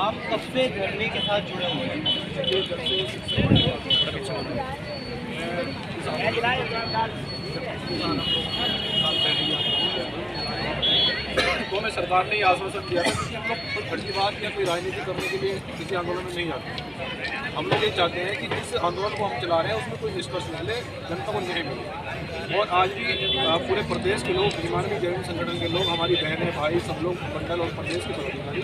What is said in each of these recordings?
आप कब से धरने के साथ जुड़े हुए हैं? तो हमें सरकार ने ये आश्वासन दिया था कि हम लोग कोई फर्जी बात या कोई राजनीति करने के लिए किसी आंदोलन में नहीं आते। हम लोग ये चाहते हैं कि जिस आंदोलन को हम चला रहे हैं उसमें कोई निष्कर्ष मिले, जनता को न्याय मिले। और आज भी पूरे प्रदेश के लोग, हिमालय जैन संगठन के लोग, हमारी बहनें भाई सब लोग, मंडल और प्रदेश के पदाधिकारी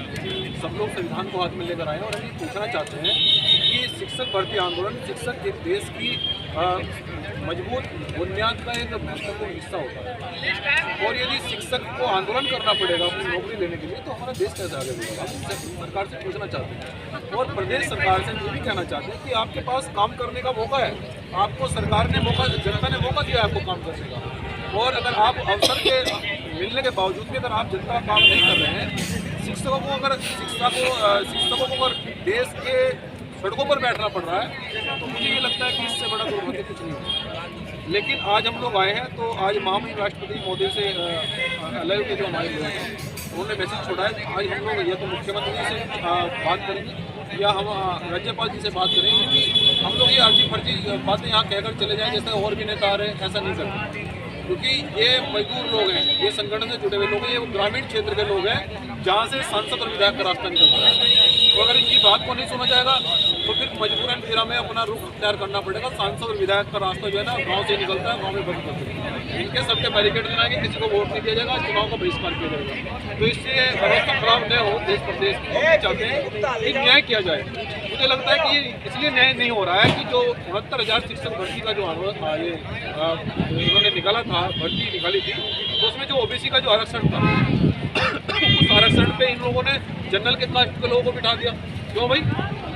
सब लोग संविधान को हाथ में लेकर आए हैं और अभी पूछना चाहते हैं कि शिक्षक भर्ती आंदोलन, शिक्षक एक देश की मजबूत बुनियाद का एक महत्वपूर्ण हिस्सा होता है और यदि शिक्षक को आंदोलन करना पड़ेगा अपनी नौकरी लेने के लिए तो हमारा देश कैसे आगे बढ़ेगा। हम सरकार से पूछना चाहते हैं और प्रदेश सरकार से ये भी कहना चाहते हैं कि आपके पास काम करने का मौका है, आपको सरकार ने मौका, जनता ने मौका दिया है आपको काम करने का, और अगर आप अवसर के मिलने के बावजूद भी अगर आप जनता का काम नहीं कर रहे हैं, शिक्षकों को अगर देश के सड़कों पर बैठना पड़ रहा है तो मुझे ये लगता है कि इससे बड़ा दुर्भाग्य कुछ नहीं होगा। लेकिन आज हम लोग आए हैं तो आज महामहिम राष्ट्रपति मोदी से अलग के जो हमारे लोग हैं उन्होंने मैसेज छोड़ा है। आज हम लोग या तो मुख्यमंत्री से बात करेंगे या हम राज्यपाल जी से बात करेंगे कि हम लोग ये अर्जी फर्जी बातें यहाँ कहकर चले जाएं जैसे और भी नेता आ रहे हैं, ऐसा नहीं करते, क्योंकि ये मजदूर लोग हैं, ये संगठन से जुड़े हुए लोग हैं, ये ग्रामीण क्षेत्र के लोग हैं जहाँ से सांसद और विधायक का रास्ता निकल रहा है। तो अगर इनकी बात को नहीं सुना जाएगा तो फिर मजबूरन फिर हमें अपना रुख तैयार करना पड़ेगा। सांसद और विधायक का रास्ता जो है ना गांव से निकलता है, गांव में बंद करते हैं, इनके सबके बैरिकेड लगाएंगे, किसी को वोट नहीं दिया जाएगा, चुनाव का बहिष्कार किया जाएगा। तो इससे व्यवस्था खराब न हो देश प्रदेश की, चाहते हैं कि न्याय किया जाए। मुझे लगता है कि इसलिए न्याय नहीं हो रहा है कि जो 69,000 शिक्षक भर्ती का जो इन्होंने निकाला था, भर्ती निकाली थी, तो उसमें जो ओबीसी का जो आरक्षण था उस आरक्षण पे इन लोगों ने जनरल के कास्ट के लोगों को बिठा दिया। क्यों भाई,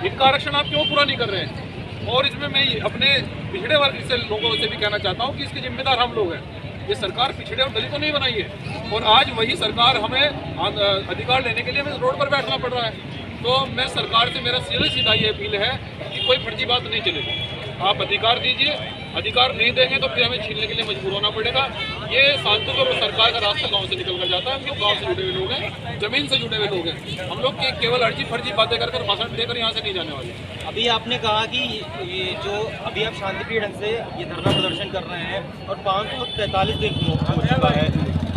इनका आरक्षण आप क्यों पूरा नहीं कर रहे हैं? और इसमें मैं अपने पिछड़े वर्ग से लोगों से भी कहना चाहता हूँ कि इसके जिम्मेदार हम लोग हैं। ये सरकार पिछड़े और दलितों नहीं बनाई है और आज वही सरकार हमें अधिकार लेने के लिए हमें रोड पर बैठना पड़ रहा है। तो मैं सरकार से मेरा सीधा ये अपील है कि कोई फर्जी बात नहीं चलेगी, आप अधिकार दीजिए, अधिकार नहीं देंगे तो फिर हमें छीनने के लिए मजबूर होना पड़ेगा। ये सांसद और सरकार का रास्ता गांव से निकल कर जाता है। हम लोग गांव से जुड़े हुए लोग हैं, जमीन से जुड़े हुए लोग हैं, हम लोग केवल अर्जी फर्जी बातें कर भाषण देकर यहाँ से नहीं जाने वाले। अभी आपने कहा कि ये जो अभी आप शांतिप्रिय ढंग से ये धरना प्रदर्शन कर रहे हैं और 543 दिन हो चुका है,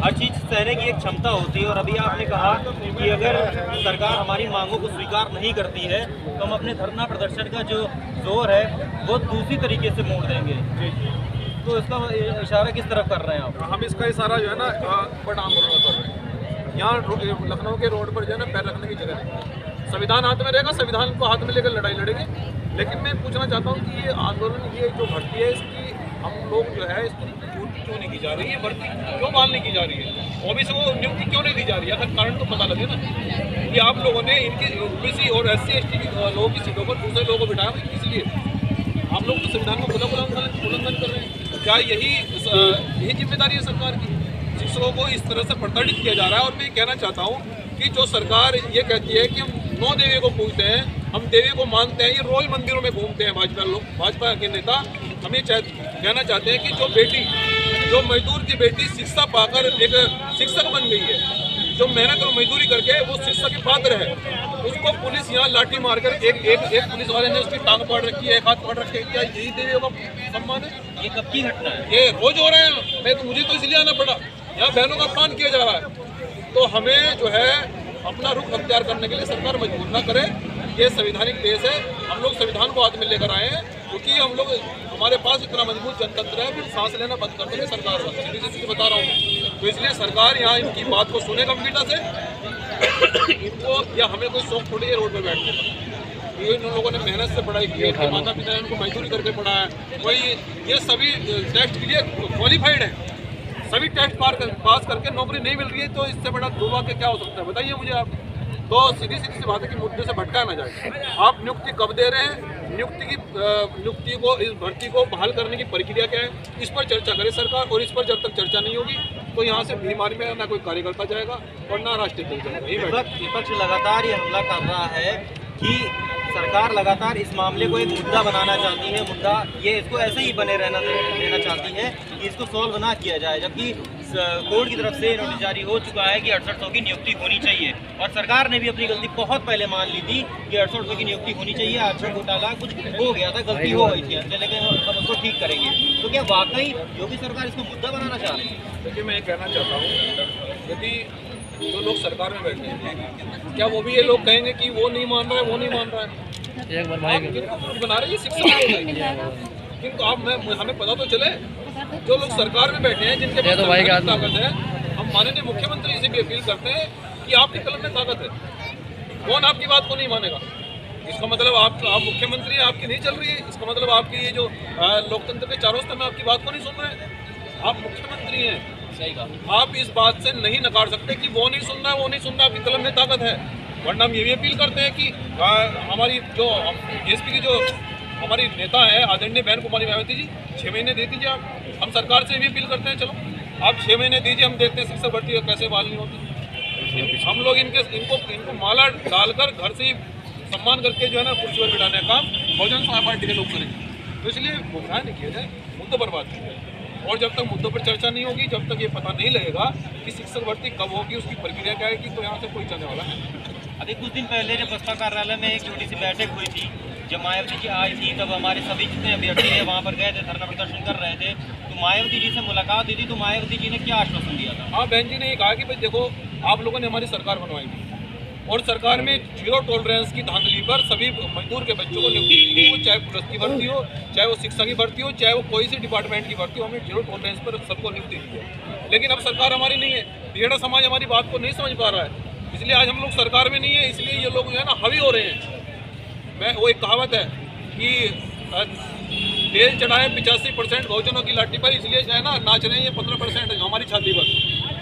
हर चीज़ सहने की एक क्षमता होती है, और अभी आपने कहा कि अगर सरकार हमारी मांगों को स्वीकार नहीं करती है तो हम अपने धरना प्रदर्शन का जो जोर है वो दूसरी तरीके से मोड़ देंगे। तो इसका इशारा किस तरफ कर रहे हैं आप? हम इसका इशारा जो है ना बड़ा आंदोलन कर रहे हैं। यहाँ लखनऊ के रोड पर जो है ना पैर रखने की जगह नहीं, संविधान हाथ में रहेगा, संविधान को हाथ में लेकर लड़ाई लड़ेंगे। लेकिन मैं पूछना चाहता हूँ कि ये आंदोलन, ये जो भर्ती है इसकी हम लोग जो है इसकी पूर्ति क्यों नहीं की जा रही है, भर्ती क्यों बहाल नहीं की जा रही है, ओबीसी को नियुक्ति क्यों नहीं दी जा रही है? अगर कारण तो पता लगे ना कि आप लोगों ने इनकी ओबीसी और SC ST लोगों की सीटों पर दूसरे लोगों को बिठाया, इसलिए आप लोग तो संविधान को खुला उल्लंघन कर रहे हैं। क्या यही जिम्मेदारी है सरकार की? शिक्षकों को इस तरह से प्रताड़ित किया जा रहा है। और मैं कहना चाहता हूँ कि जो सरकार ये कहती है कि हम 9 देवी को पूजते हैं, हम देवी को मानते हैं, ये रोज मंदिरों में घूमते हैं भाजपा के नेता। हम ये कहना चाहते हैं कि जो मजदूर की बेटी शिक्षा पाकर एक शिक्षक बन गई है, जो मेहनत और मजदूरी करके वो शिक्षक के पात्र है, उसको पुलिस यहाँ लाठी मारकर एक पुलिस वाले ने उसकी टांग पाड़ रखी है, एक हाथ पाड़ रखे है। क्या यही देवियों का सम्मान है? ये कब की घटना है? ये रोज हो रहे हैं। मुझे तो इसलिए आना पड़ा, यहाँ बहनों का अपमान किया जा रहा है। तो हमें जो है अपना रुख अख्तियार करने के लिए सरकार मजबूर ना करे। ये संवैधानिक देश है, हम लोग संविधान को हाथ में लेकर आए हैं, क्योंकि हम लोग, हमारे पास इतना मजबूत जनतंत्र है, फिर सांस लेना बंद कर देंगे सरकार को, सीधी बता रहा हूँ। तो इसलिए सरकार यहाँ इनकी बात को सुने गंभीरता से। इनको या हमें कोई शौक थोड़ी है रोड पर बैठने का। ये इन लोगों ने मेहनत से पढ़ाई की है, माता पिता ने उनको मजदूरी करके पढ़ाया है, वही ये सभी टेस्ट के लिए क्वालिफाइड है, सभी टेस्ट पास करके नौकरी नहीं मिल रही है। तो इससे बड़ा दुर्भाग्य क्या हो सकता है, बताइए मुझे आप। तो सीधी सी बात है कि मुद्दे से भटका ना जाए। आप नियुक्ति कब दे रहे हैं, नियुक्ति को, इस भर्ती को बहाल करने की प्रक्रिया क्या है, इस पर चर्चा करे सरकार। और इस पर जब तक चर्चा नहीं होगी तो यहाँ से बीमारी में ना कोई कार्यकर्ता जाएगा और ना राष्ट्रीय जाएगा। विपक्ष लगातार ये हमला कर रहा है कि सरकार लगातार इस मामले को एक मुद्दा बनाना चाहती है, मुद्दा ये इसको ऐसे ही बने रहना देना चाहती है कि इसको सॉल्व ना किया जाए, जबकि कोर्ट की तरफ से नोटिस जारी हो चुका है कि 6800 की नियुक्ति होनी चाहिए और सरकार ने भी अपनी गलती बहुत पहले मान ली थी कि 6800 की नियुक्ति होनी चाहिए। आरक्षण घोटाला कुछ हो गया था, गलती हो गई थी, लेकिन हम उसको ठीक करेंगे। तो क्या वाकई योगी सरकार इसको मुद्दा बनाना चाह रही है? देखिए, मैं ये कहना चाहता हूँ, यदि जो लोग सरकार में बैठे हैं, क्या वो भी ये लोग कहेंगे कि वो नहीं मान रहा है, वो नहीं मान रहा है? आप किनको मूर्ख बना रहे हैं? ये शिक्षा किनको आप हमें पता तो चले। जो लोग सरकार में बैठे हैं, जिनके पास ताकत है, हम माननीय मुख्यमंत्री से भी अपील करते हैं कि आपकी कलम में ताकत है, कौन आपकी बात को नहीं मानेगा? इसका मतलब आप मुख्यमंत्री हैं, आपकी नहीं चल रही है, इसका मतलब आपकी ये जो लोकतंत्र के चारों स्तर में आपकी बात को नहीं सुन रहे हैं। आप मुख्यमंत्री हैं, सही कहा। आप इस बात से नहीं नकार सकते कि वो नहीं सुन रहा, वो नहीं सुन रहा, आपकी कलम में ताकत है। वरना हम ये भी अपील करते हैं कि हमारी जो बीएसपी की जो हमारी नेता है आदरणीय बहन कुमारी मायावती जी, 6 महीने दे दीजिए आप। हम सरकार से भी अपील करते हैं, चलो आप 6 महीने दीजिए, हम देखते हैं शिक्षक भर्ती कैसे बहाल नहीं होती। हम लोग इनको माला डालकर घर से ही सम्मान करके जो है ना कुर्सी पर बिठाने का काम बहुजन समाज पार्टी के लोग करेंगे। तो इसलिए गुमराह नहीं किया जाए, मुद्दों पर बात की जाए। और जब तक मुद्दों पर चर्चा नहीं होगी, जब तक ये पता नहीं लगेगा कि शिक्षक भर्ती कब होगी, उसकी प्रक्रिया क्या आएगी, तो यहाँ से कोई चलने वाला है। अभी कुछ दिन पहले जब बसपा कार्यालय में एक छोटी सी बैठक हुई थी, जब मायावती जी आई थी, तब हमारे सभी जितने अभ्यर्थी हैं वहाँ पर गए थे, धरना प्रदर्शन कर रहे थे, तो मायावती जी से मुलाकात हुई थी। तो मायावती जी ने क्या आश्वासन दिया था? हाँ, बहन जी ने ये कहा कि भाई देखो, आप लोगों ने हमारी सरकार बनवाई थी और सरकार में 0 टॉलरेंस की धांधली पर सभी मजदूर के बच्चों को नियुक्ति दी गई, वो चाहे पुलिस की भर्ती हो, चाहे वो शिक्षा की भर्ती हो, चाहे वो कोई सी डिपार्टमेंट की भर्ती हो, हमें 0 टॉलरेंस पर सबको नियुक्ति दी है। लेकिन अब सरकार हमारी नहीं है, पिछड़ा समाज हमारी बात को नहीं समझ पा रहा है, इसलिए आज हम लोग सरकार में नहीं है, इसलिए ये लोग जो है ना हावी हो रहे हैं। वो एक कहावत है कि तेल चढ़ाए 85% बहुजनों की लाठी पर, इसलिए जो है ना नाच रहे हैं ये 15% हमारी छाती पर।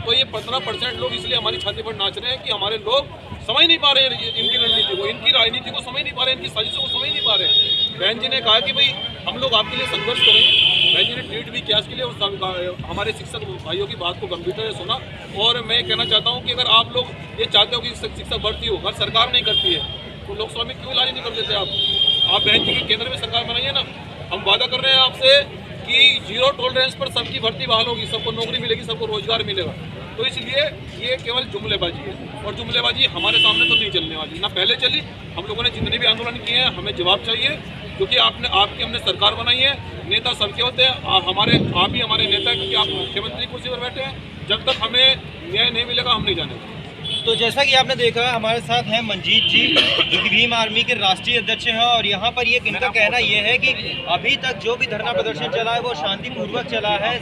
तो ये 15% लोग इसलिए हमारी छाती पर नाच रहे हैं कि हमारे लोग समझ नहीं पा रहे हैं इनकी रणनीति को, इनकी राजनीति को समझ नहीं पा रहे हैं, इनकी साजिशों को समझ नहीं पा रहे हैं। बहन जी ने कहा कि भाई हम लोग आपके लिए संघर्ष करेंगे। बहन जी ने ट्वीट भी किया इसके लिए और हमारे शिक्षक भाइयों की बात को गंभीरता से सुना। और मैं कहना चाहता हूँ कि अगर आप लोग ये चाहते हो कि शिक्षक भर्ती हो, अगर सरकार नहीं करती है तो लोकसभा में क्यों इलाज नहीं कर देते आप बहन जी की केंद्र में सरकार बनाइए ना। हम वादा कर रहे हैं आपसे कि 0 टॉलरेंस पर सबकी भर्ती बहाल होगी, सबको नौकरी मिलेगी, सबको रोजगार मिलेगा। तो इसलिए ये केवल जुमलेबाजी है और जुमलेबाजी हमारे सामने तो नहीं चलने वाली, ना पहले चली। हम लोगों ने जितने भी आंदोलन किए हैं हमें जवाब चाहिए, क्योंकि आपकी हमने सरकार बनाई है। नेता सबके होते हैं, आप ही हमारे नेता हैं, क्योंकि आप मुख्यमंत्री कुर्सी पर बैठे हैं। जब तक हमें न्याय नहीं मिलेगा हम नहीं जानेंगे। तो जैसा कि आपने देखा, हमारे साथ हैं मंजीत जी, जो कि भीम आर्मी के राष्ट्रीय अध्यक्ष हैं, और यहाँ पर ये इनका कहना ये है कि अभी तक जो भी धरना प्रदर्शन चला है वो शांतिपूर्वक चला है।